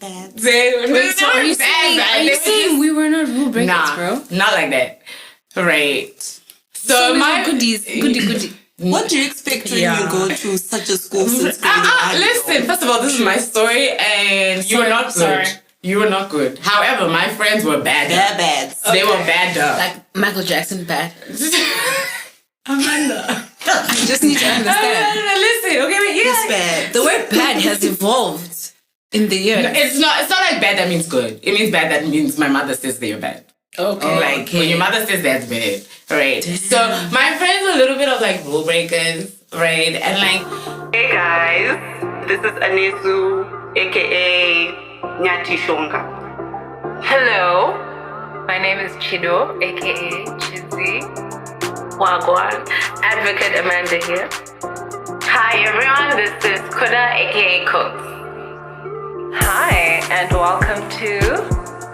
Bad. Wait, so are you saying we were not rule breakers, bro? Not like that. Right. So my goodie. What do you expect when you go to such a school since listen, first of all, this is my story and you were not good. Sorry. You were not good. However, my friends were bad. They're bad. Okay. They were bad. Like Michael Jackson bad. Amanda. I just need to understand. Listen, okay, but It's bad. The word bad has evolved in the years. No, it's not like bad that means good. It means bad that means my mother says they're bad. Okay. Like when your mother says that's bad, right? Damn. So my friends were a little bit of like rule breakers, right? And like, hey guys, this is Anesu, aka Nyati Shonga. Hello, my name is Chido, aka Chizzy. Wagwan, Advocate Amanda here. Hi everyone, this is Kuda, aka Cooks. Hi, and welcome to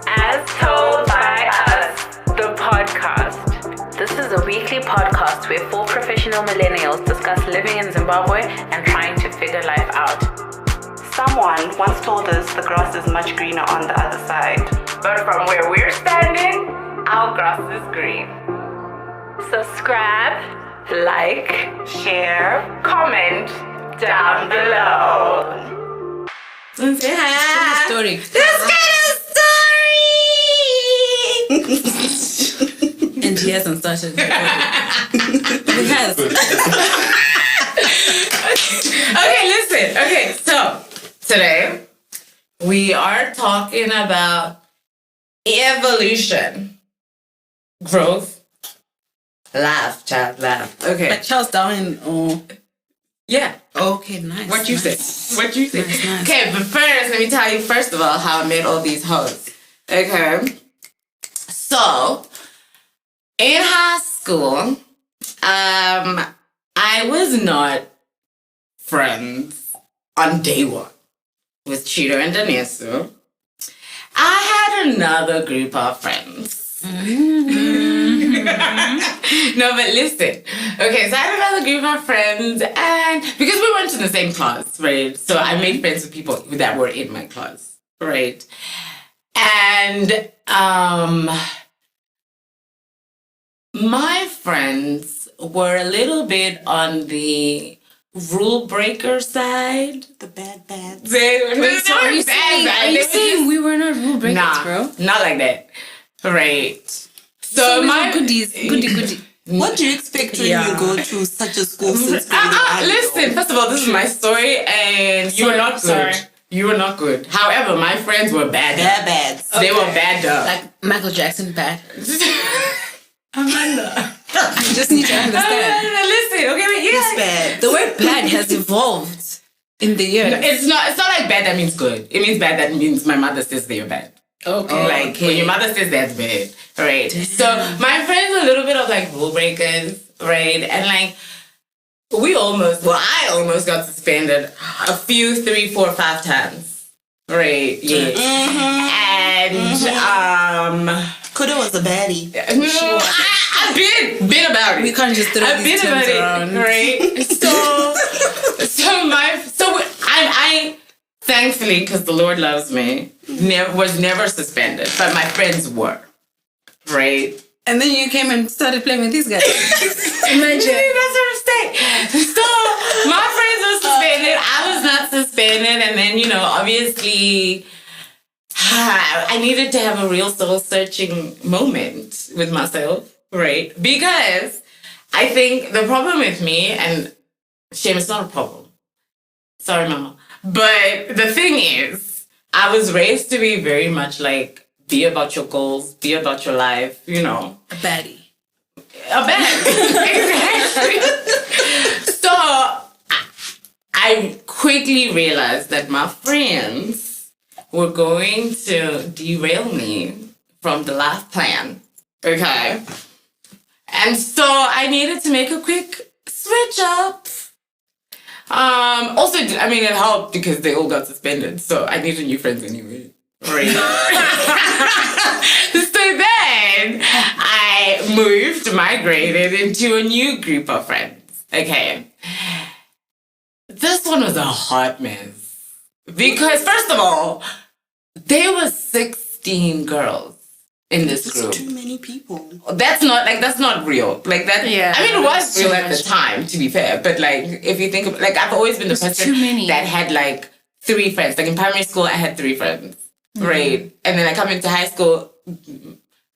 As Told by Us, the podcast. This is a weekly podcast where 4 professional millennials discuss living in Zimbabwe and trying to figure life out. Someone once told us the grass is much greener on the other side. But from where we're standing, our grass is green. Subscribe, like, share, comment down below. say hi. Story. This kind of story. And he hasn't started. He has. Okay, listen. Okay, so today we are talking about evolution, growth. Laugh, child, laugh. Okay. Like Charles Darwin or... Yeah. Okay, nice. What you say? What you say? Nice. Okay, but first, let me tell you first of all how I met all these hoes. Okay. So, in high school, I was not friends on day one with Cheeto and Danesu. I had another group of friends. No, but listen. Okay, so I had another group of friends, and because we went to the same class, right? So I made friends with people that were in my class, right? And my friends were a little bit on the rule breaker side. The bad. Wait, so are you saying we were not rule breakers, bro? Not like that. Right. So my goodie. What do you expect when you go to such a school since listen, first of all, this is my story and you were not good. Sorry. You were not good. However, my friends were bad. They're bad. They were bad. Like Michael Jackson bad. Amanda. I just need to understand. Listen, okay, but It's bad. The word bad has evolved in the years. It's not like bad that means good. It means bad that means my mother says they're bad. Okay. Like when your mother says that's bad, right? Damn. So my friends are a little bit of like rule breakers, right? And like I almost got suspended a few, 3, 4, 5 times, right? Yeah. And Kuda was a baddie. I've been about it. We can't just throw these terms around, right? I thankfully, because the Lord loves me, was never suspended, but my friends were, right? And then you came and started playing with these guys. Imagine. That's what I'm saying. So my friends were suspended. I was not suspended, and then obviously, I needed to have a real soul-searching moment with myself, right? Because I think the problem with me, and shame, it's not a problem. Sorry, Mama. But the thing is, I was raised to be very much like, be about your goals, be about your life, A baddie. A baddie. Exactly. So I quickly realized that my friends were going to derail me from the life plan. Okay. And so I needed to make a quick switch up. Also, it helped because they all got suspended, so I needed new friends anyway. Right. So then I migrated into a new group of friends. Okay. This one was a hot mess. Because, first of all, there were 16 girls in this group. That's too many people. That's not real. Like that. Yeah, I mean, it was that's real too at the much. time, to be fair. But like, if you think of, like, I've always been the person too many. that had like 3 friends. Like in primary school, I had 3 friends, right? And then I come into high school,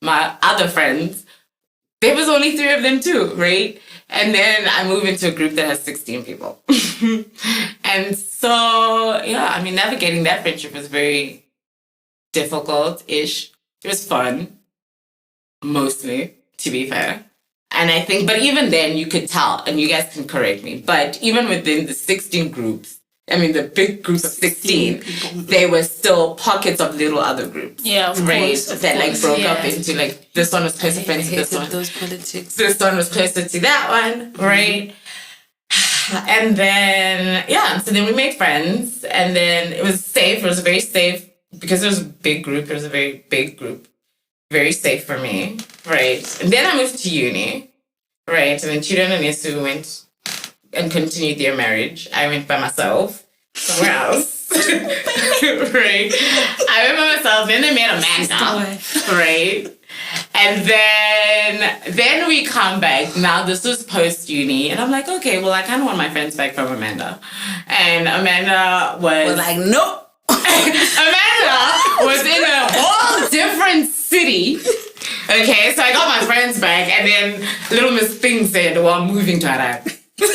my other friends, there was only 3 of them too, right? And then I move into a group that has 16 people. And so, yeah, I mean, navigating that friendship was very difficult-ish. It was fun, mostly, to be fair. And I think, but even then, you could tell, and you guys can correct me, but even within the 16 groups, I mean, the big group of 16, there were still pockets of little other groups. Yeah, of right? course. Of that, like, course, broke yeah. up into, like, this one was closer friends to this one. Those politics. This one was closer to that one, right? And then, yeah, so then we made friends, and then it was safe. It was very safe because it was a big group. It was a very big group. Very safe for me, right? And then I moved to uni, right? And then Chido and Nesu went and continued their marriage. I went by myself somewhere else, right? I went by myself, then they met Amanda, right? And then we come back. Now this was post-uni, and I'm like, okay, well, I kind of want my friends back from Amanda. And Amanda was... We're like, nope. Amanda was in a whole different city. Okay, so I got my friends back, and then little Miss Thing said, well, I'm moving to Arab. What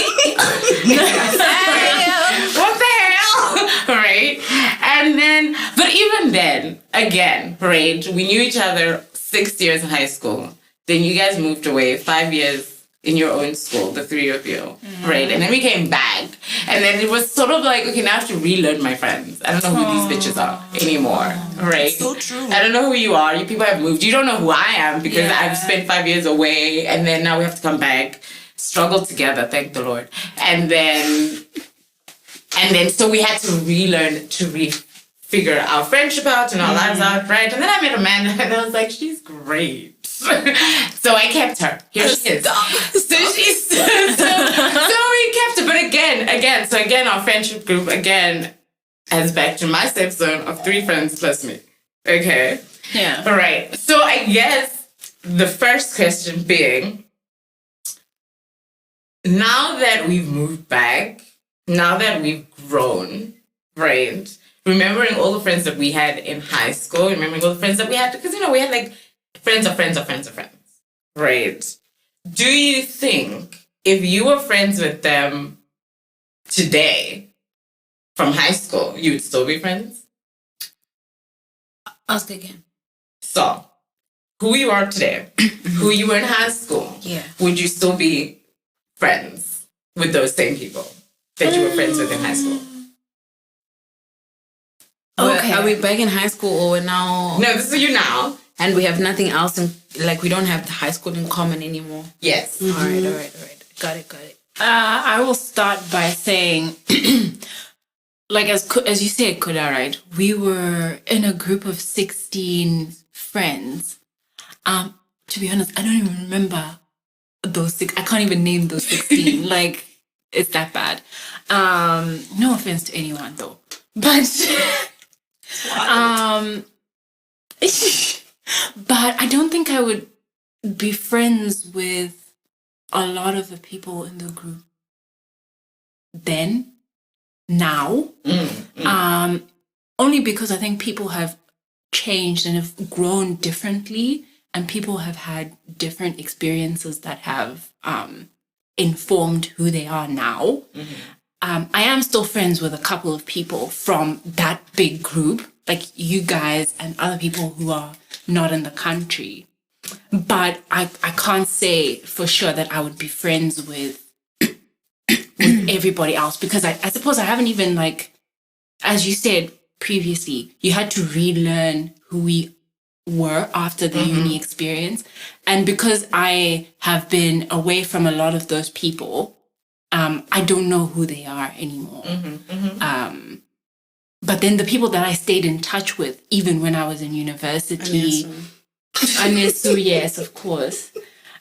the hell? Right? And then, but even then, again, right, we knew each other 6 years in high school. Then you guys moved away 5 years in your own school, the 3 of you, right? And then we came back. And then it was sort of like, okay, now I have to relearn my friends. I don't know who these bitches are anymore, right? So true. I don't know who you are. You people have moved. You don't know who I am because I've spent 5 years away. And then now we have to come back, struggle together, thank the Lord. And then so we had to relearn to figure our friendship out and our lives out, right? And then I met Amanda and I was like, she's great. So I kept her. Here she is. So we kept her. But again, our friendship group, again, as back to my safe zone of 3 friends plus me. Okay? Yeah. All right. So I guess the first question being, now that we've moved back, now that we've grown, right? Remembering all the friends that we had in high school, remembering all the friends that we had, because, we had like friends of friends of friends of friends, right? Do you think if you were friends with them today from high school, you would still be friends? Ask again. So, who you are today, who you were in high school, would you still be friends with those same people that you were friends with in high school? Okay. Are we back in high school or we're now... No, this is you now. And we have nothing else in... Like, we don't have the high school in common anymore. Yes. All right. Got it. I will start by saying, like, as you said, Kuda, right? We were in a group of 16 friends. To be honest, I don't even remember those 6. I can't even name those 16. Like, it's that bad. No offense to anyone, though. But... but I don't think I would be friends with a lot of the people in the group now. Only because I think people have changed and have grown differently, and people have had different experiences that have informed who they are now. I am still friends with a couple of people from that big group, like you guys and other people who are not in the country. But I can't say for sure that I would be friends with everybody else, because I suppose I haven't even, like, as you said previously, you had to relearn who we were after the uni experience. And because I have been away from a lot of those people, I don't know who they are anymore. But then the people that I stayed in touch with, even when I was in university, Anesu, yes, of course,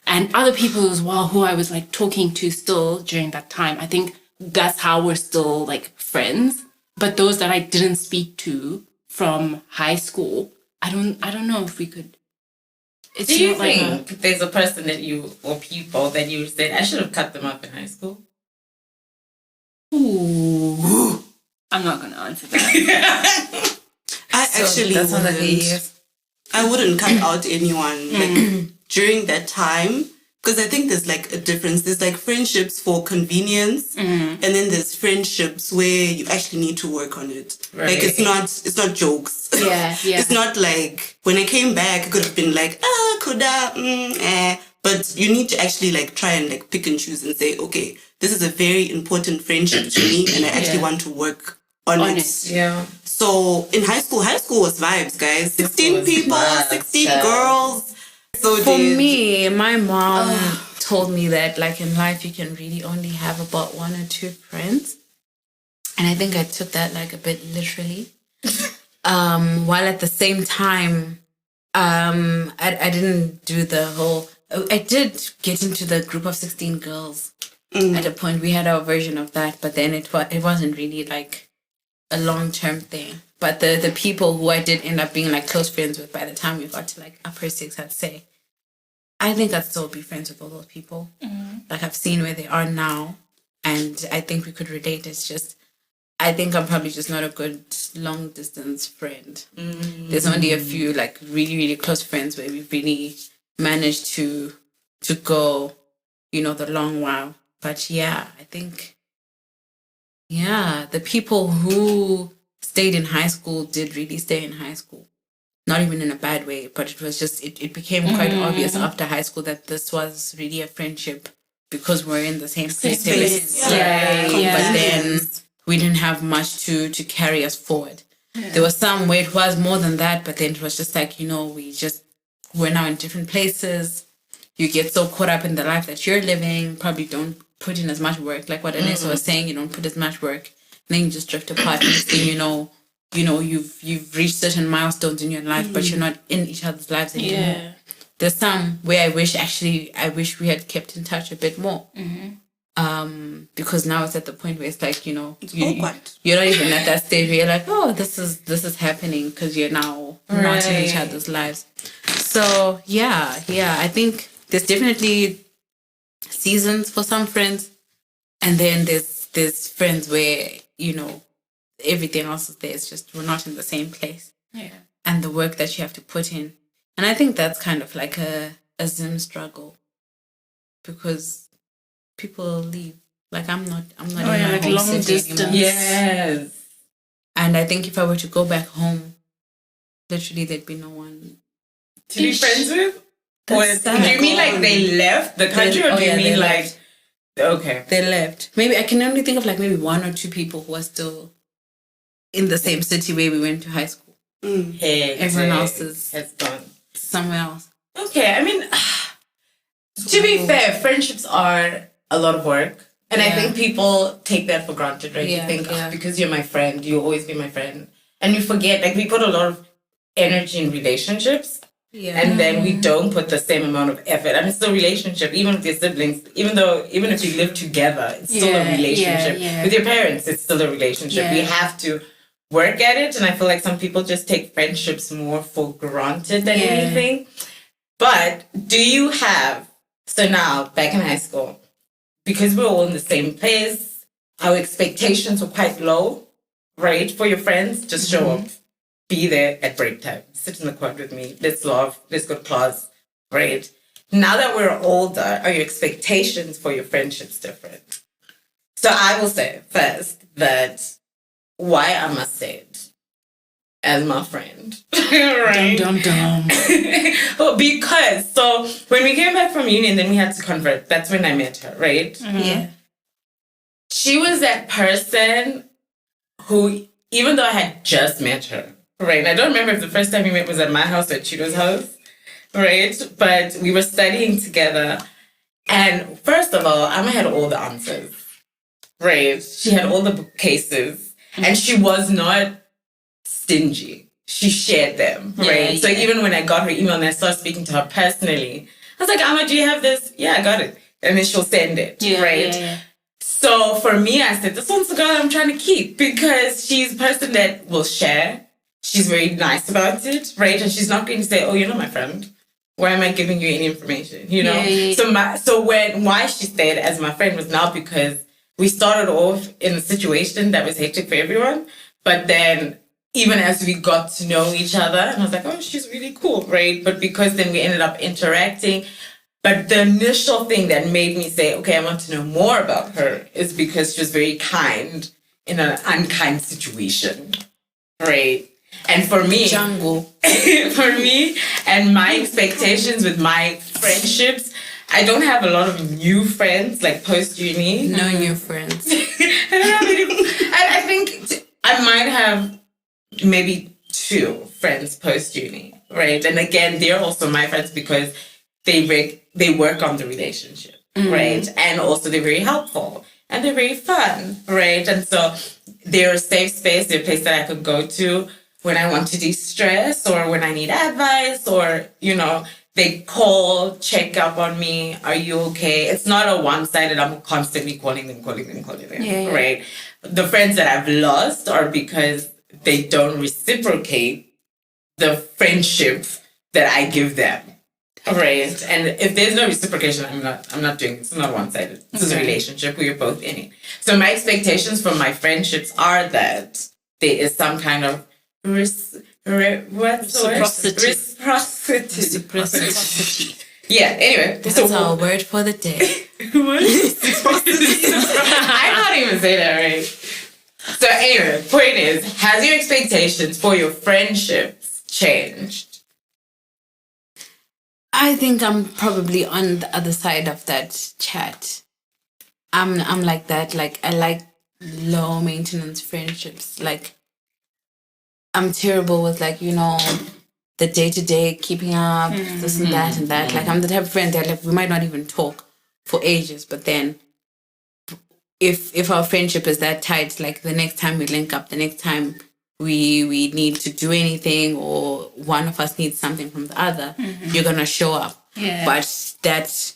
and other people as well who I was like talking to still during that time, I think that's how we're still like friends. But those that I didn't speak to from high school, I don't know if we could. It's Do you not like think there's a person that you, or people that you said, I should have cut them off in high school? Ooh, I'm not gonna answer that. Actually wouldn't. I wouldn't cut out anyone like during that time, because I think there's like a difference. There's like friendships for convenience, and then there's friendships where you actually need to work on it. Right. Like it's not jokes. Yeah. It's not like when I came back, I could have been like, Kuda, but you need to actually like try and like pick and choose and say, okay, this is a very important friendship to me, and I actually want to work on it. Yeah. So in high school was vibes, guys. 16 people, 16 girls. So For me, my mom told me that like in life you can really only have about 1 or 2 friends. And I think I took that like a bit literally. While at the same time, I didn't do the whole... I did get into the group of 16 girls. At a point, we had our version of that, but then it wasn't really like a long-term thing. But the people who I did end up being like close friends with by the time we got to like upper 6, I'd say, I think I'd still be friends with all those people. Like I've seen where they are now, and I think we could relate. It's just, I think I'm probably just not a good long distance friend. There's only a few like really, really close friends where we've really managed to go, the long while. But yeah, I think, the people who stayed in high school did really stay in high school. Not even in a bad way, but it was just, it became quite obvious after high school that this was really a friendship because we're in the same place. But then we didn't have much to carry us forward. There was some where it was more than that, but then it was just like, we're now in different places. You get so caught up in the life that you're living, probably don't put in as much work. Like what Anessa was saying, you don't put as much work. And then you just drift apart. Next thing you've reached certain milestones in your life, but you're not in each other's lives anymore. Yeah. There's some where I wish we had kept in touch a bit more. Because now it's at the point where it's like, you're not even at that stage where you're like, oh, this is happening because you're now not in each other's lives. So yeah, I think there's definitely seasons for some friends, and then there's friends where everything else is there. It's just we're not in the same place. Yeah. And the work that you have to put in. And I think that's kind of like a Zim struggle. Because people leave. Like I'm not in my like home long city distance. anymore. Yes. And I think if I were to go back home, literally there'd be no one to be friends with? Sad. Do you mean like they left the country, or do you mean like left. Okay. They left. Maybe I can only think of like maybe 1 or 2 people who are still in the same city where we went to high school. Everyone else has gone somewhere else. Okay, I mean, to be fair, friendships are a lot of work. And I think people take that for granted, right? You think, because you're my friend, you'll always be my friend. And you forget, like, we put a lot of energy in relationships. Yeah. And then we don't put the same amount of effort. I mean, it's still a relationship, even with your siblings, even if you live together, it's still a relationship. With your parents, it's still a relationship. We have to work at it. And I feel like some people just take friendships more for granted than anything. But do you have, so now, back in high school, because we're all in the same place, our expectations were quite low, right? For your friends, just show up. Be there at break time. Sit in the quad with me. Let's laugh. Let's go to class. Right? Now that we're older, are your expectations for your friendships different? So I will say first that why I must say it as my friend. Right? Dum, dum, dum. Well, because, so when we came back from union, then we had to convert. That's when I met her, right? Mm-hmm. Yeah. She was that person who, even though I had just met her, right? I don't remember if the first time we met was at my house or at Chido's house, right? But we were studying together. And first of all, Amma had all the answers, right? She had all the bookcases. And she was not stingy. She shared them, right? Yeah. So even when I got her email and I started speaking to her personally, I was like, Amma, do you have this? Yeah, I got it. And then she'll send it, right? Yeah. So for me, I said, this one's the girl I'm trying to keep because she's a person that will share. she's very nice about it, right? And she's not going to say, oh, you're not my friend. Why am I giving you any information? You know? Why she stayed as my friend was not because we started off in a situation that was hectic for everyone. But then even as we got to know each other, and I was like, oh, she's really cool, right? But because then we ended up interacting. But the initial thing that made me say, okay, I want to know more about her is because she was very kind in an unkind situation, right? And for me, for me and my expectations with my friendships, I don't have a lot of new friends like post uni. No new friends. I think I might have maybe 2 friends post uni, right? And again, they're also my friends because they work on the relationship, right? And also they're very helpful and they're very fun, right? And so they're a safe space, they're a place that I could go to when I want to de-stress or when I need advice or, you know, they call, check up on me. Are you okay? It's not a one-sided, I'm constantly calling them, right? The friends that I've lost are because they don't reciprocate the friendship that I give them. Right. And if there's no reciprocation, I'm not doing it. It's not one-sided. This is a relationship where you're both in it. So my expectations from my friendships are that there is some kind of reciprocity. Yeah, anyway. That's our word for the day. I can't even say that right. So anyway, point is, has your expectations for your friendships changed? I think I'm probably on the other side of that chat. I'm like that. Like I like low maintenance friendships. Like I'm terrible with like, you know, the day-to-day keeping up, this and that and that. Like I'm the type of friend that like we might not even talk for ages, but then if our friendship is that tight, like the next time we link up, the next time we need to do anything or one of us needs something from the other, you're gonna show up. Yeah. But that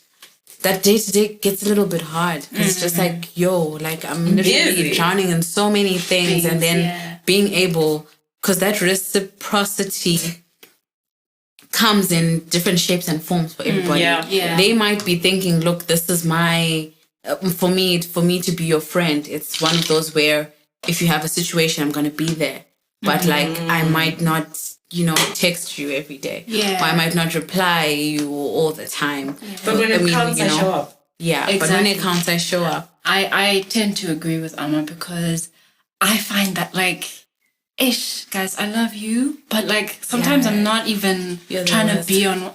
day-to-day gets a little bit hard because it's just like, yo, like I'm literally drowning in so many things and then being able, because that reciprocity comes in different shapes and forms for everybody. They might be thinking, look, this is my for me to be your friend, it's one of those where if you have a situation, I'm going to be there. But like, I might not, you know, text you every day. Or I might not reply you all the time. But when it counts, I show up. Yeah, exactly. But when it counts, I show up. I tend to agree with Amma because I find that like, guys, I love you. But like, sometimes I'm not even trying to be on...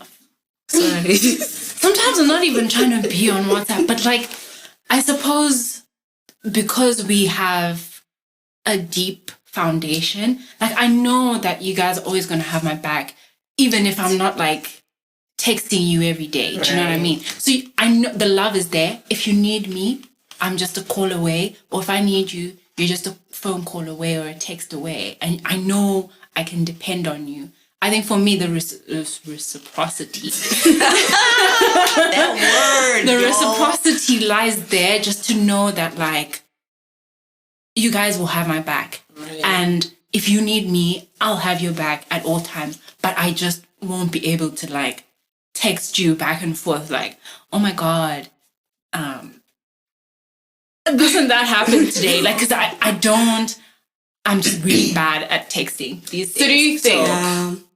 Sorry. Sometimes I'm not even trying to be on WhatsApp. But like, I suppose because we have a deep foundation, like I know that you guys are always going to have my back, even if I'm not like texting you every day. Do you know what I mean? So I know the love is there. If you need me, I'm just a call away. Or if I need you, you're just a phone call away or a text away. And I know I can depend on you. I think for me, the reciprocity. That word. The reciprocity lies there just to know that like, you guys will have my back. Right. And if you need me, I'll have your back at all times. But I just won't be able to like text you back and forth like, oh my God, doesn't that happen today? Like, cause I'm just really bad at texting these days. So do you think,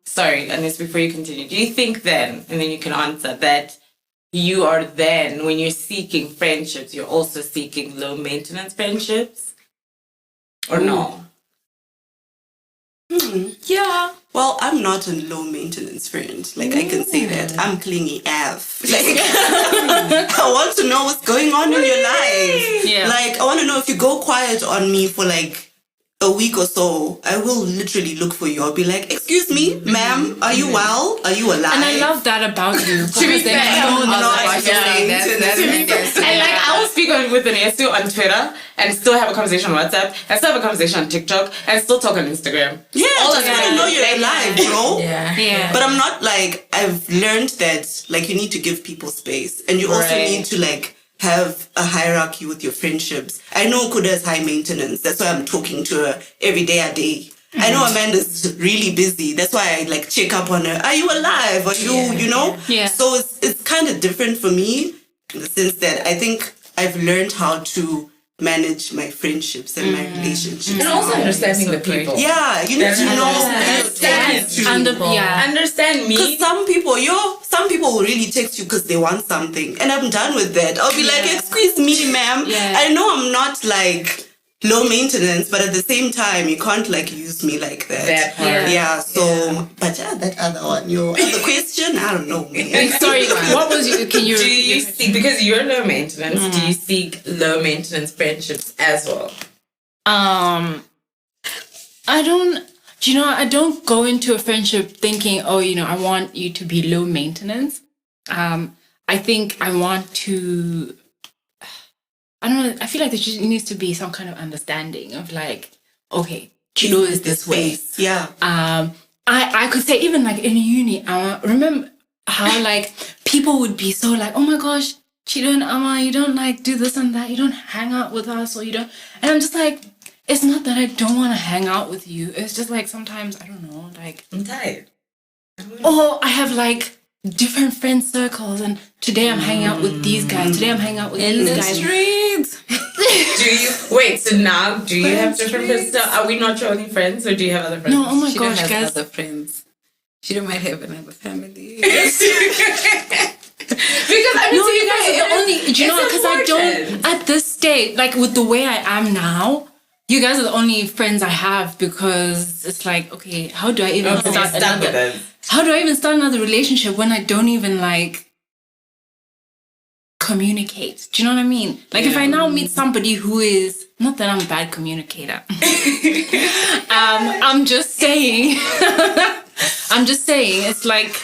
sorry, Anis, before you continue, do you think then, and then you can answer, that you are then, when you're seeking friendships, you're also seeking low maintenance friendships? Or no? Yeah. Well, I'm not a low maintenance friend. Like, I can say that. I'm clingy AF. Like, I want to know what's going on in your life. Yeah. Like, I want to know if you go quiet on me for like a week or so, I will literally look for you. I'll be like, excuse me, ma'am, are you well? Are you alive? And I love that about you. To be fair, I'm not and like, I will speak with an Yesu on Twitter and still have a conversation on WhatsApp and still have a conversation on TikTok and still talk on Instagram. Yeah, all just want to know you're alive, bro. Yeah. But I'm not like, I've learned that like you need to give people space and you also need to like have a hierarchy with your friendships. I know Kuda is high maintenance. That's why I'm talking to her every day a day. I know Amanda's really busy. That's why I like check up on her. Are you alive? Are you, you know? Yeah. So it's kind of different for me in the sense that I think I've learned how to manage my friendships and my relationships. And also understanding the people. Yeah, you need to know. Understand me. Because some people will really text you because they want something. And I'm done with that. I'll be like, excuse me, ma'am. Yeah. I know I'm not like low maintenance, but at the same time, you can't like use me like that. That part. Yeah, so, but that other one, your other question, I don't know. Sorry, what was you? Can you? Do you seek, because you're low maintenance, do you seek low maintenance friendships as well? I don't. You know, I don't go into a friendship thinking, oh, you know, I want you to be low maintenance. I think I want to. I don't know. I feel like there just needs to be some kind of understanding of like, okay, Chilo is this way. Yeah. I could say even like in uni, I remember how like people would be so like, oh my gosh, Chilo and Ama, you don't like do this and that. You don't hang out with us, or you don't. And I'm just like, it's not that I don't want to hang out with you. It's just like sometimes I don't know, like I'm tired. Oh, I have like different friend circles, and today I'm hanging out with these guys. Today I'm hanging out with these guys. Streets. Do you wait? So now, do you have different friends? Are we not your only friends, or do you have other friends? No, oh my She gosh, don't have guys. other friends. She don't might have another family. Because I mean, No, to you be guys fair, are the only. Do you know? it's Because I don't important. at this stage, like with the way I am now. You guys are the only friends I have because it's like, okay, how do I even start stuck with another? us. How do I even start another relationship when I don't even like communicate? Do you know what I mean? Like if I now meet somebody who is not that I'm a bad communicator. I'm just saying. I'm just saying it's like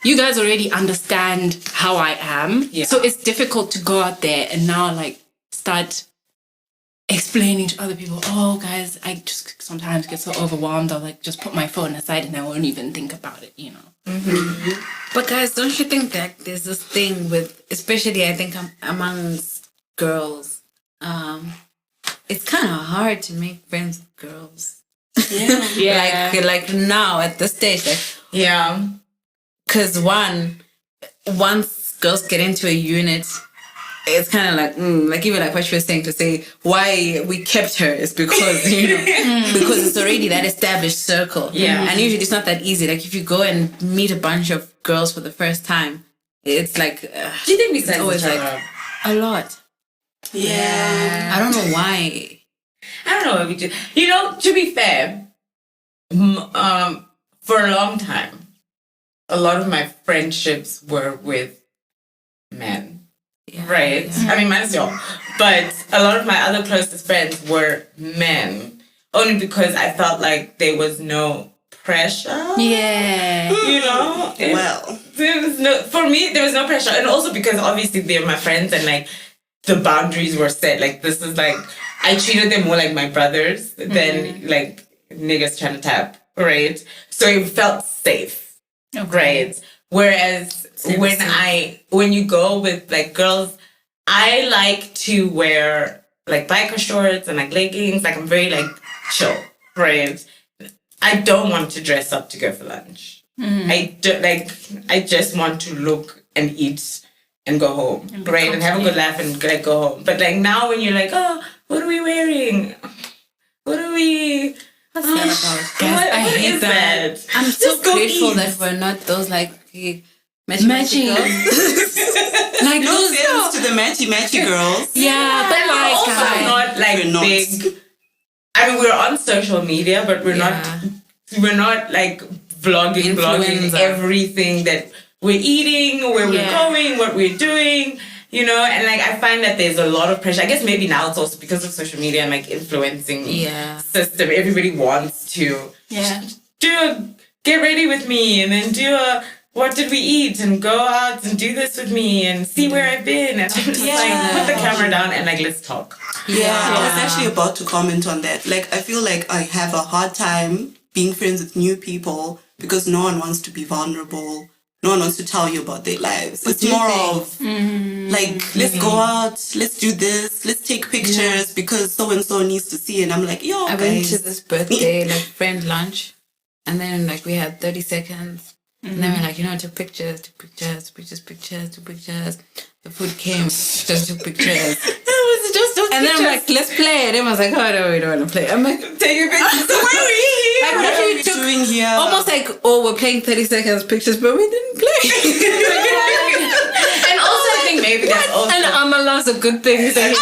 you guys already understand how I am, so it's difficult to go out there and now like start explaining to other people, oh guys, I just sometimes get so overwhelmed, I'll like just put my phone aside and I won't even think about it, you know. But guys, don't you think that there's this thing with, especially I think amongst girls, it's kind of hard to make friends with girls. Yeah. Like now at this stage, like, Yeah. because once girls get into a unit, it's kind of like even like what she was saying, to say why we kept her is because, you know, because it's already that established circle. Yeah. And usually it's not that easy. Like if you go and meet a bunch of girls for the first time, it's like, Do you think we it's size always each other like up? a lot. Yeah. I don't know why. I don't know what we do. You know, to be fair, for a long time, a lot of my friendships were with men. Yeah. Right. I mean, mine's y'all. But a lot of my other closest friends were men. Only because I felt like there was no pressure. Yeah. You know? Well. For me, there was no pressure. And also because obviously they're my friends and like the boundaries were set. Like this is like, I treated them more like my brothers than like niggas trying to tap. Right. So it felt safe. Right. Whereas when you go with like girls, I like to wear like biker shorts and like leggings. Like I'm very like chill, right? I don't want to dress up to go for lunch. I just want to look and eat and go home, right? And have a good laugh and like go home. But like now when you're like, oh, what are we wearing? What are we? What's that about? What I hate is that. I'm so Just go grateful eat. that we're not those like Matching. Like No those. sense to the matchy girls. Yeah, but like also not like We're not. big. I mean, we're on social media, but we're not like vlogging Influencer. everything that we're eating, where we're going, what we're doing, you know. And like I find that there's a lot of pressure. I guess maybe now it's also because of social media and like influencing system. Everybody wants to get ready with me, and then do a what did we eat, and go out and do this with me and see where I've been. And I'm just like, put the camera down and like, let's talk. Yeah, I was actually about to comment on that. Like, I feel like I have a hard time being friends with new people because no one wants to be vulnerable. no one wants to tell you about their lives. It's more of like, let's go out, let's do this, let's take pictures because so and so needs to see. And I'm like, yo, I guys. went to this birthday like friend lunch, and then like we had 30 seconds. And then we're like, took pictures. The food came, just took pictures. And then I'm like, let's play. And everyone's like, oh no, we don't want to play. I'm like, take a picture. So why are we here? Like, What are we doing here? almost like, we're playing 30 seconds pictures, but we didn't play. And also, I think maybe that's also. And Amma loves a good thing. So like,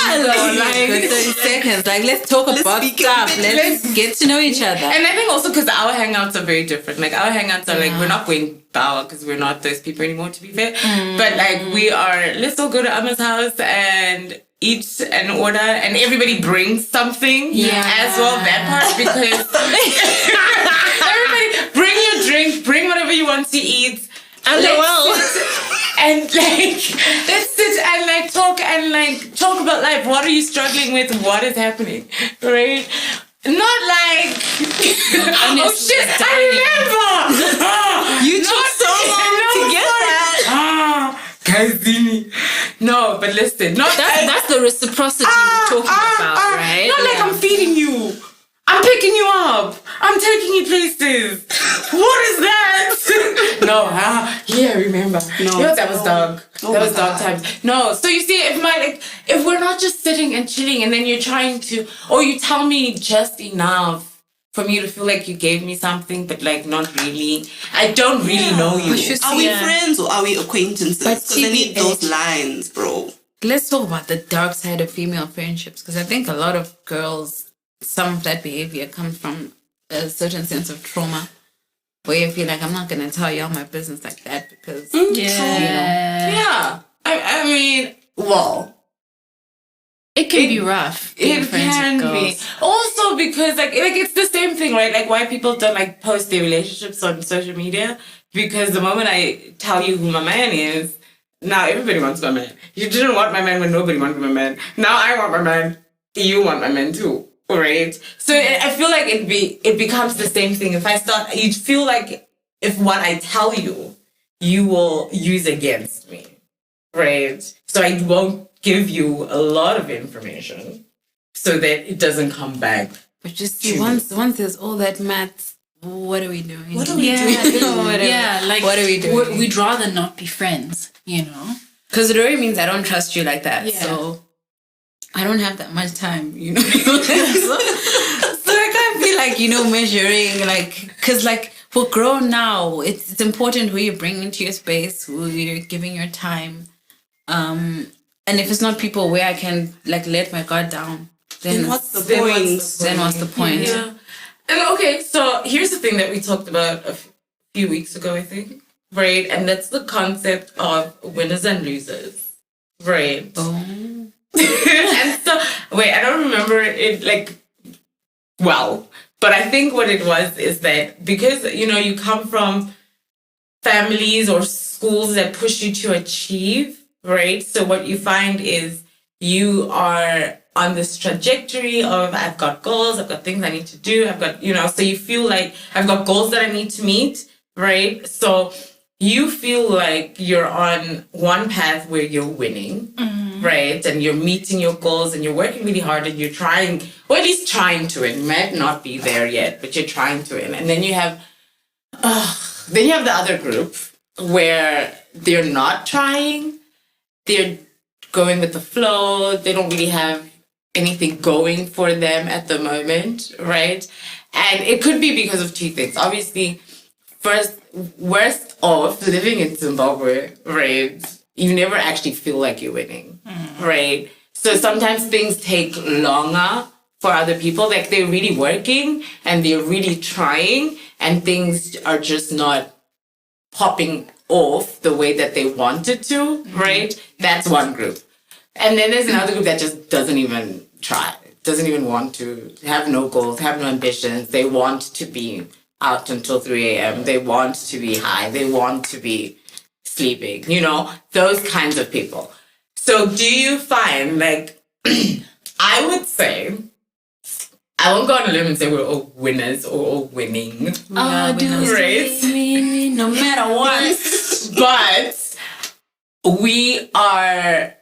good 30 seconds. Like, let's talk about stuff. Let's get to know each other. And I think also because our hangouts are very different. Like our hangouts are like, we're not going Bauer because we're not those people anymore, to be fair. But like we are, let's all go to Amma's house and eat and order, and everybody brings something as well. That part, because everybody bring your drink, bring whatever you want to eat. And let's sit and like talk about life. What are you struggling with? What is happening? Right? Not like oh shit, I remember. You took so long to get that. Kazini. No, but listen, That's the reciprocity we're talking about, right? Not like I'm feeding you. I'm picking you up. I'm taking you places. What is that? No, yeah, remember. No, that was dog. That was dog times. No, so you see, if we're not just sitting and chilling, and then you're trying to, or you tell me just enough for me to feel like you gave me something, but like not really. I don't really know you. Are we friends or are we acquaintances? Because I need those lines, bro. Let's talk about the dark side of female friendships, because I think a lot of girls, some of that behavior comes from a certain sense of trauma, where you feel like, I'm not going to tell y'all my business like that because, Yeah. I mean, well, it can be rough. It can be. Also because like it's the same thing, right? Like why people don't like post their relationships on social media, because the moment I tell you who my man is, now everybody wants my man. You didn't want my man when nobody wanted my man. Now I want my man. You want my man too. Right? So I feel like it becomes the same thing. If I start, you feel like if what I tell you, you will use against me. Right? So I won't give you a lot of information so that it doesn't come back. But just see, once there's all that maths, what are we doing? What are we doing? What are we doing? We'd rather not be friends, Because it already means I don't trust you like that. Yeah. So I don't have that much time, so I can't be like, measuring, like, because like we're grown now. It's important who you bring into your space, who you're giving your time. And if it's not people where I can like let my guard down, then what's the point? Then what's the point? Yeah. And okay, so here's the thing that we talked about a few weeks ago, I think, right? And that's the concept of winners and losers, right? Oh. And so, wait, I don't remember it well, but I think what it was is that because, you come from families or schools that push you to achieve, right? So what you find is you are on this trajectory of, I've got goals, I've got things I need to do, I've got, so you feel like I've got goals that I need to meet, right? So you feel like you're on one path where you're winning, right? And you're meeting your goals and you're working really hard and you're trying, or at least trying to win. You might not be there yet, but you're trying to win. And then you have the other group where they're not trying. They're going with the flow. They don't really have anything going for them at the moment, right? And it could be because of two things. Obviously, worst off, living in Zimbabwe, right? You never actually feel like you're winning, right? So sometimes things take longer for other people. Like they're really working and they're really trying and things are just not popping off the way that they wanted to, right? That's one group. And then there's another group that just doesn't even try, doesn't even want to, have no goals, have no ambitions. They want to be out until 3 a.m. They want to be high. They want to be sleeping, those kinds of people. So do you find, I would say, I won't go on a limb and say we're all winners or all winning. Oh, do right? no matter what. But we are,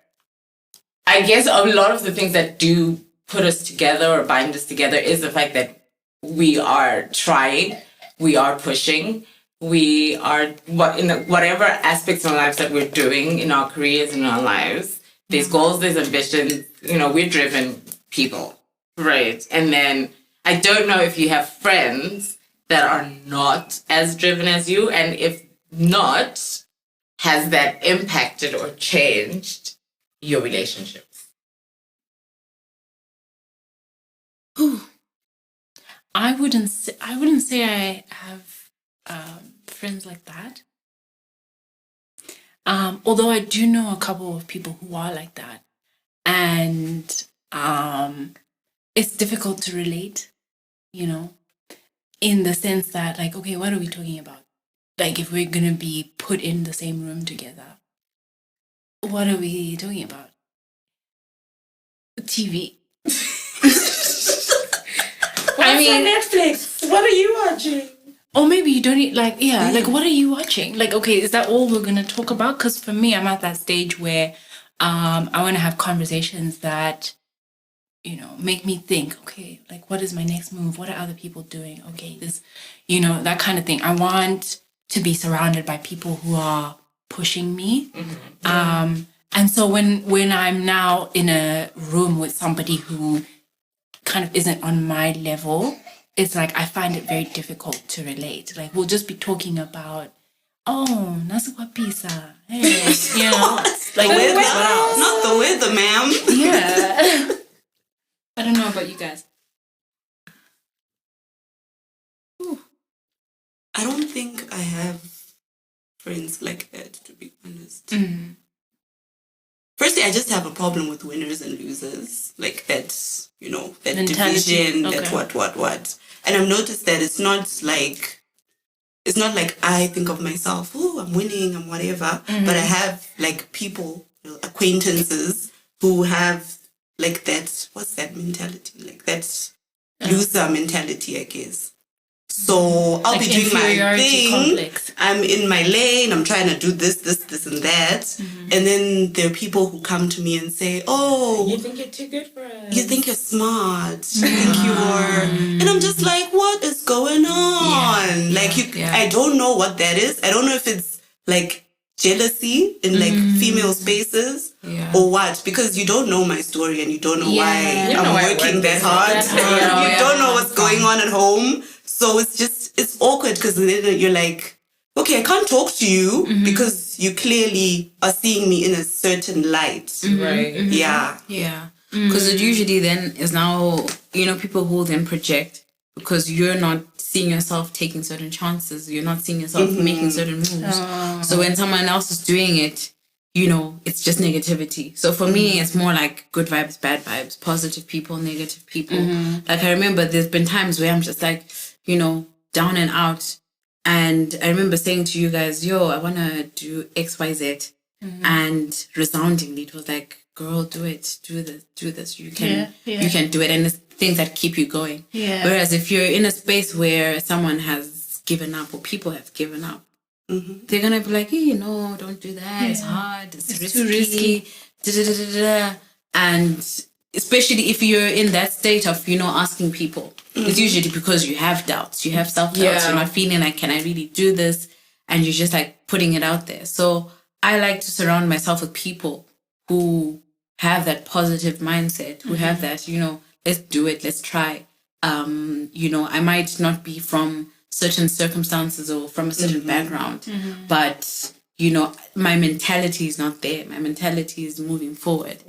I guess a lot of the things that do put us together or bind us together is the fact that we are trying, we are pushing, we are in whatever aspects of our lives that we're doing in our careers, in our lives. There's goals, there's ambitions, we're driven people, right? And then I don't know if you have friends that are not as driven as you, and if not, has that impacted or changed your relationships? I wouldn't say I have friends like that. Although I do know a couple of people who are like that, and it's difficult to relate, in the sense that, like, okay, what are we talking about? Like, if we're gonna be put in the same room together, what are we talking about? TV. I mean, Netflix. What are you watching? Or maybe you don't need, like, like, what are you watching? Like, okay, is that all we're going to talk about? Because for me, I'm at that stage where I want to have conversations that, make me think, okay, like, what is my next move? What are other people doing? Okay, this, that kind of thing. I want to be surrounded by people who are pushing me. Mm-hmm. And so when I'm now in a room with somebody who kind of isn't on my level, it's like I find it very difficult to relate. Like, we'll just be talking about, oh, nasi kwa pizza. Hey, like, not the weather, ma'am. Yeah. I don't know about you guys. I don't think I have friends like that, to be honest. Mm. Firstly, I just have a problem with winners and losers. Like that, that mentality. Division, Okay. that what. And I've noticed that it's not like I think of myself, oh, I'm winning, I'm whatever. Mm-hmm. But I have like people, acquaintances who have like that, what's that mentality? Like that loser mentality, I guess. So I'll Like be doing my thing. complex. I'm in my lane. I'm trying to do this, and that. Mm-hmm. And then there are people who come to me and say, oh, You think you're too good for us. you think you're smart. You think you're... And I'm just like, what is going on? I don't know what that is. I don't know if it's like jealousy in like female spaces or what, because you don't know my story and you don't know why I'm working that hard. You don't know what's going on at home. So it's awkward because then you're like, okay, I can't talk to you because you clearly are seeing me in a certain light. Right. Mm-hmm. Yeah. Yeah. Because it usually then is now, people who then project because you're not seeing yourself taking certain chances. You're not seeing yourself making certain moves. So when someone else is doing it, it's just negativity. So for me, it's more like good vibes, bad vibes, positive people, negative people. Like I remember there's been times where I'm just like, down and out. And I remember saying to you guys, I want to do X, Y, Z. And resoundingly, it was like, girl, do it, do this. You can do it. And it's things that keep you going. Yeah. Whereas if you're in a space where someone has given up or people have given up, they're going to be like, hey, no, don't do that. It's hard. It's risky. Too risky. And especially if you're in that state of, asking people, it's usually because you have doubts, you have self-doubts, you're not feeling like, can I really do this? And you're just like putting it out there. So I like to surround myself with people who have that positive mindset, who have that, let's do it, let's try. I might not be from certain circumstances or from a certain background, but my mentality is not there. My mentality is moving forward.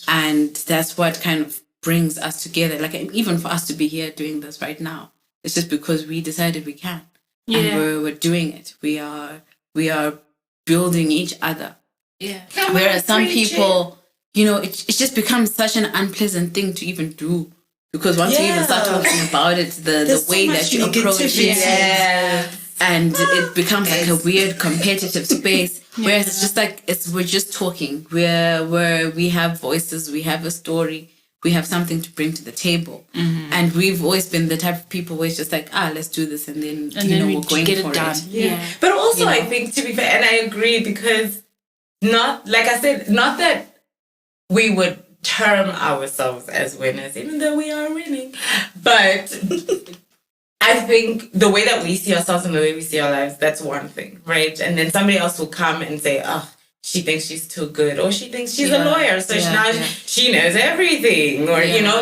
And that's what kind of brings us together. Like, even for us to be here doing this right now, it's just because we decided we can. And we're doing it. We are building each other. Yeah. Whereas some people, it just becomes such an unpleasant thing to even do. Because once you even start talking about it, the way that you approach it, and it becomes like a weird competitive space. Whereas it's just like we're just talking. We have voices, we have a story, we have something to bring to the table. And we've always been the type of people where it's just like, let's do this, and then we're going get for it done. it. Yeah. But also, I think, to be fair, and I agree, because not, like I said, not that we would term ourselves as winners, even though we are winning, but I think the way that we see ourselves and the way we see our lives, that's one thing, right? And then somebody else will come and say, she thinks she's too good, or she thinks she's a lawyer, so she knows everything, or,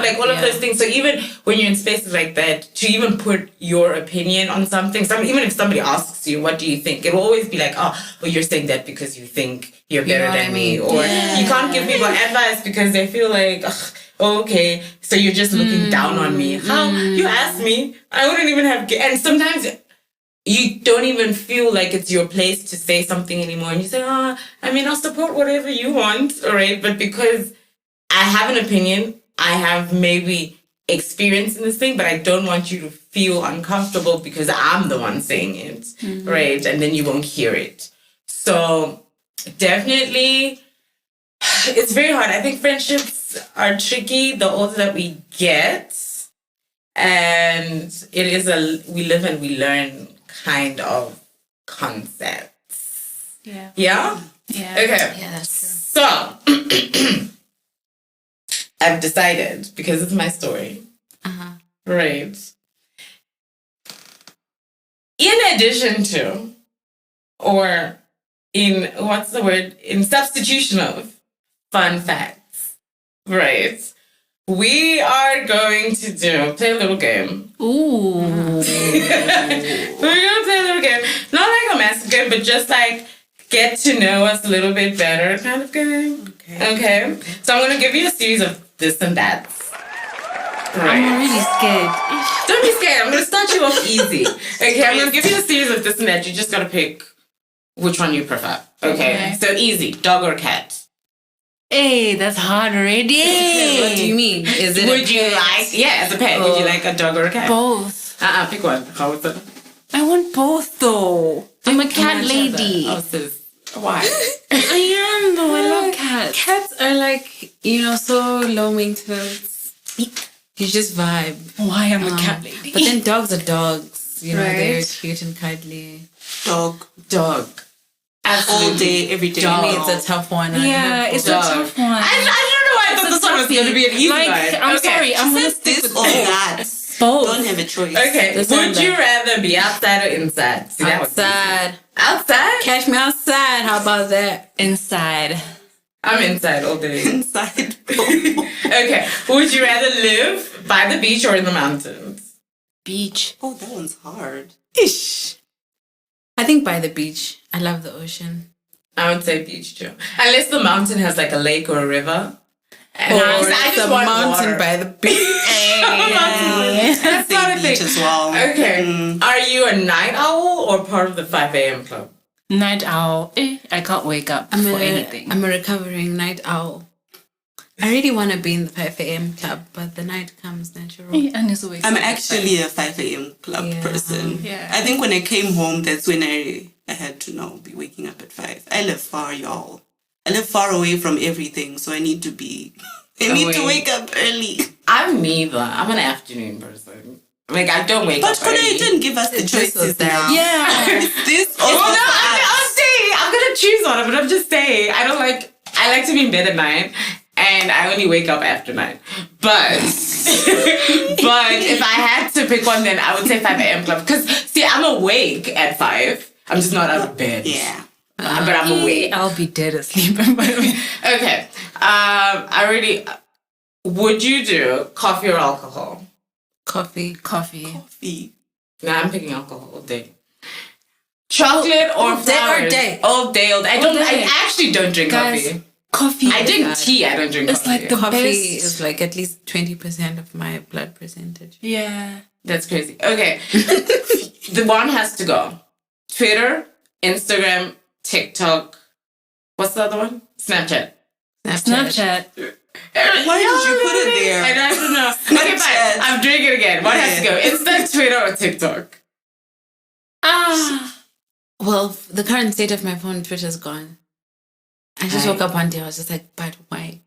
like all of those things. So even when you're in spaces like that, to even put your opinion on something, even if somebody asks you, what do you think? It will always be like, well, you're saying that because you think you're better than me, or you can't give people advice because they feel like, okay, so you're just looking down on me. How? You asked me, I wouldn't even have, and sometimes you don't even feel like it's your place to say something anymore. And you say, I'll support whatever you want, all right? But because I have an opinion, I have maybe experience in this thing, but I don't want you to feel uncomfortable because I'm the one saying it, right? And then you won't hear it. So definitely, it's very hard. I think friendships are tricky the older that we get. And it is we live and we learn kind of concepts. Yeah. Yeah? Yeah. Okay. Yeah, that's true. So, I've decided, because it's my story, right? In addition to, or in, in substitution of fun facts, right? We are going to play a little game. Ooh. We're going to play a little game. Not like a massive game, but just like get to know us a little bit better kind of game. Okay. So I'm going to give you a series of this and that. Right. I'm really scared. Don't be scared. I'm going to start you off easy. Okay, I'm going to give you a series of this and that. You just got to pick which one you prefer. Okay. So easy. Dog or cat? Hey, that's hard already. What do you mean? Is it Would you like, as a pet, would you like a dog or a cat? Both. Pick one. How is it? I want both though. I'm a cat lady. Oh, sis. Why? I am though. I love cats. Cats are like, so low maintenance. You just vibe. Why I'm a cat lady? But then dogs are dogs. They're Right. cute and cuddly. Dog. Absolutely. All day, every day. For me, it's a tough one. Yeah, it's a tough one. I don't know why I thought this one was going to be an easy one. I'm sorry. I'm going to stick This with or that. both. Don't have a choice. Okay. Would you rather be outside or inside? See, that was Outside. easy. Outside? Catch me outside. How about that? Inside. I'm inside all day. Inside. Okay. Would you rather live by the beach or in the mountains? Beach. Oh, that one's hard. Ish. I think by the beach. I love the ocean. I would say beach too. Unless the mountain has like a lake or a river. And Or I just want mountain water. by the beach. That's not a Beach thing. as well. Okay. Are you a night owl or part of the 5 a.m. club? Night owl. I can't wake up for anything. I'm a recovering night owl. I really want to be in the 5 a.m. club, but the night comes natural. And it's always I'm actually a 5 a.m. club person. Yeah. I think when I came home, that's when I had to be waking up at 5. I live far, y'all. I live far away from everything, so I need to wake up early. I'm neither. I'm an afternoon person. Like, I don't wake But up early. Kuda, you didn't give us the choices now. Yeah. It's this or Well, no, that. I'm saying I'm gonna choose one, but I'm just saying I like to be in bed at 9, and I only wake up after 9. But if I had to pick one, then I would say 5 a.m. club. Because see, I'm awake at 5. I'm just not out of bed. Yeah. But I'm awake. I'll be dead asleep. By the way. Okay. Would you do coffee or alcohol? Coffee. Coffee. No, I'm picking alcohol all day. Chocolate or All day or flowers? day? All day. day. I actually don't drink Guys, coffee. Coffee. I drink tea. I don't drink It's coffee. like the Coffee best. is like at least 20% of my blood percentage. Yeah. That's crazy. Okay. The one has to go. Twitter, Instagram, TikTok. What's the other one? Snapchat. Snapchat. Why did you put it there? I don't know. Okay, fine. I'm doing it again. What has to go? Insta, Twitter, or TikTok? Well, the current state of my phone, Twitter's gone. I just woke up one day, I was just like, but why?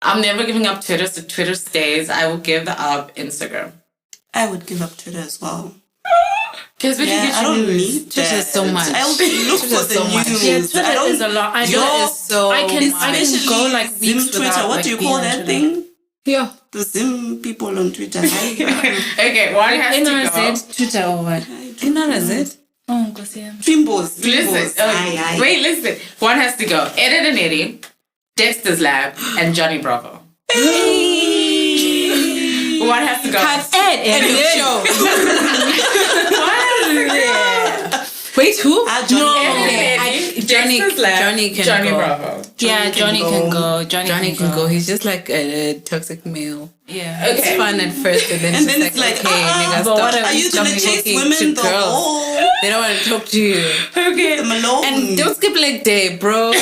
I'm never giving up Twitter, so Twitter stays. I will give up Instagram. I would give up Twitter as well. Because we can get I your don't news. need Twitter is that. so much. I'll look for the news. Yeah, Twitter I don't is a lot. I Twitter don't. is so I can go like Zim weeks Twitter. without, What like, do you being call on that Twitter. thing? Yeah. The Zim people on Twitter. Okay, one has to go. Is it Twitter or what? You know, is it? Oh, go see him. Trimbos. Listen. Wait, listen. One has to go. Edit and Eddie, Dexter's Lab, and Johnny Bravo. One has to go. Ed Show. One has to go. Wait, who? Eddie, Dexter's Lab, Johnny can Johnny go. Bravo. Yeah, Johnny can go. Johnny can go. He's just like a toxic male. Yeah. Okay. It's fun at first, and then And it's then just it's like, okay, nigga, but what stop. Are you gonna chase talking women to the girls. whole They don't want to talk to you. Okay. them alone? And don't skip leg day, bro.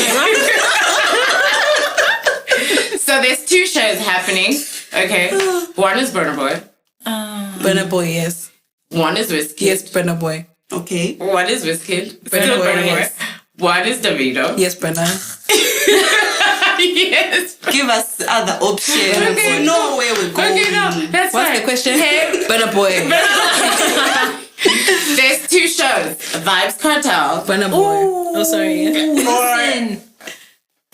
So there's two shows happening. Okay. One is Burna Boy. Burna Boy, yes. One is Whiskey. Yes, Burna Boy. Okay. One is Wizkid. Burna Boy, yes. One is Davido. Yes, Burna. Yes. Give us other options. Okay. We know where we're going. Okay, no, that's What's fine. the question? Hey, Burna Boy. there's two shows: Vibes Cartel, Burna Boy. Oh, sorry. Listen.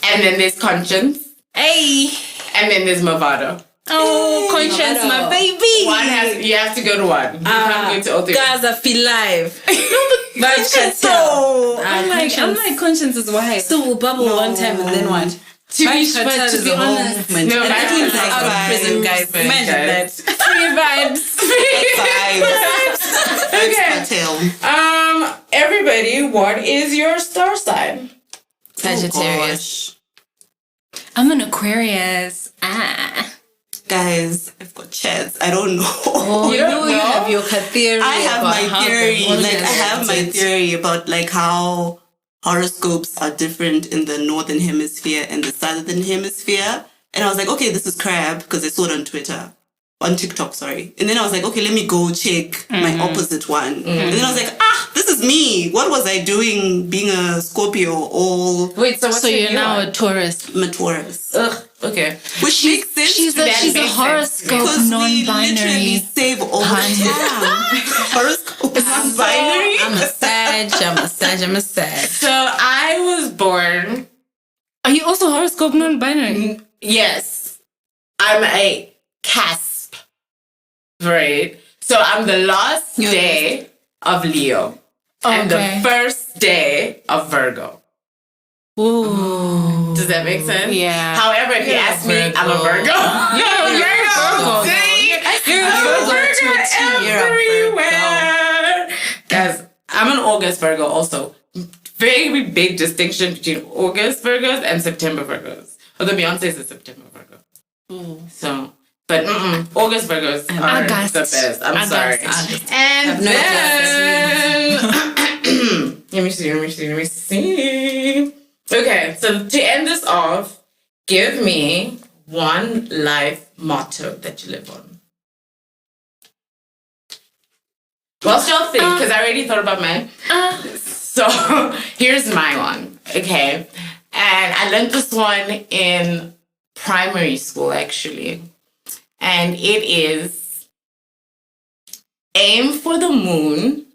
and then there's Conscience, Hey. and then there's Movado. Oh, Conscience, Movado. my baby. You have to go to one. You can't go to all three. Guys, I feel live. Vibes So, Cartel. I'm like Conscience's wife. So bubble one time and then what? To be Vibes but Cartel to is be a whole honest, movement. no, And Vibes I think Cartel it's out of is prison, vibes, guys. man, Imagine guys. that. Free vibes. Vibes. Okay. Cartel. Everybody, what is your star sign? Sagittarius. Oh, I'm an Aquarius. guys, I've got chairs. I don't know. Oh, you know you have your theory. I have about my how theory. the world Like, I is have my represented. theory about like how horoscopes are different in the northern hemisphere and the southern hemisphere. And I was like, okay, this is crap because I saw it on Twitter. On TikTok, sorry. And then I was like, okay, let me go check my opposite one. And then I was like, this is me. What was I doing being a Scorpio all Wait, so what's So your you're new now one? a Taurus. Taurus? Ugh, okay. Which makes sense. She's to a, me she's a makes sense. horoscope because we literally non-binary. save all the time. Horoscope non-binary. I'm a Sag. So I was born. Are you also horoscope non-binary? Yes, I'm a cusp. Right. So I'm the last day of Leo and the first day of Virgo. Ooh. Does that make sense? Yeah. However, if you ask me, I'm a Virgo. You're a Virgo. See? You're a Virgo everywhere. Guys, I'm an August Virgo also. Very big distinction between August Virgos and September Virgos. Although Beyonce is a September Virgo. So, but August Virgos are August. the best. I'm sorry. August. And no then, let me see. Okay, so to end this off, give me one life motto that you live on. Well, y'all think, because I already thought about mine. So here's my one, okay? And I learned this one in primary school, actually. And it is aim for the moon,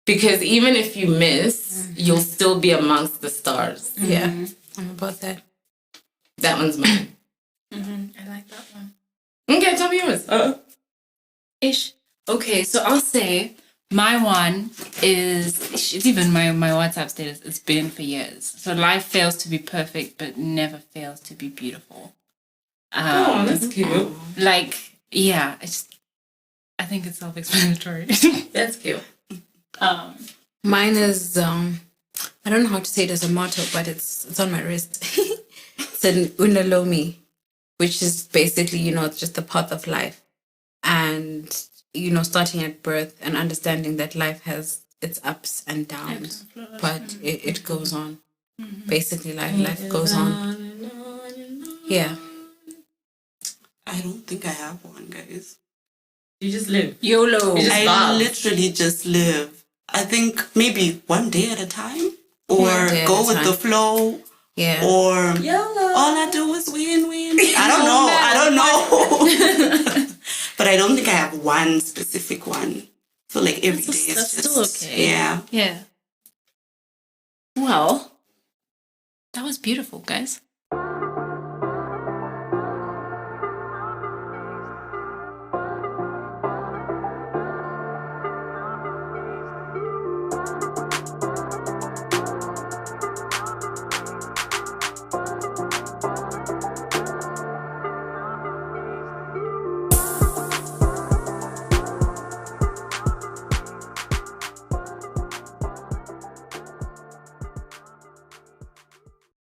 because even if you miss, you'll still be amongst the stars. Yeah, I'm about that. That one's mine. I like that one. Okay, tell me yours. Ish. Okay, so I'll say my one is, it's even my WhatsApp status, it's been for years. So life fails to be perfect, but never fails to be beautiful. Oh, that's cute. Like, yeah, I think it's self-explanatory. That's cute. Mine is I don't know how to say it as a motto, but it's on my wrist. It's an Unalomi, which is basically, it's just the path of life. And, starting at birth and understanding that life has its ups and downs, but it goes on. Basically, life goes on. Yeah. I don't think I have one, guys. You just live. YOLO. You just I vibe. literally just live. I think maybe one day at a time, or One day at go a with time. the flow, Yeah. Or all I do is win. I don't know. But I don't think I have one specific one. I feel like every day is that's just... still okay. Yeah. Yeah. Well, that was beautiful, guys.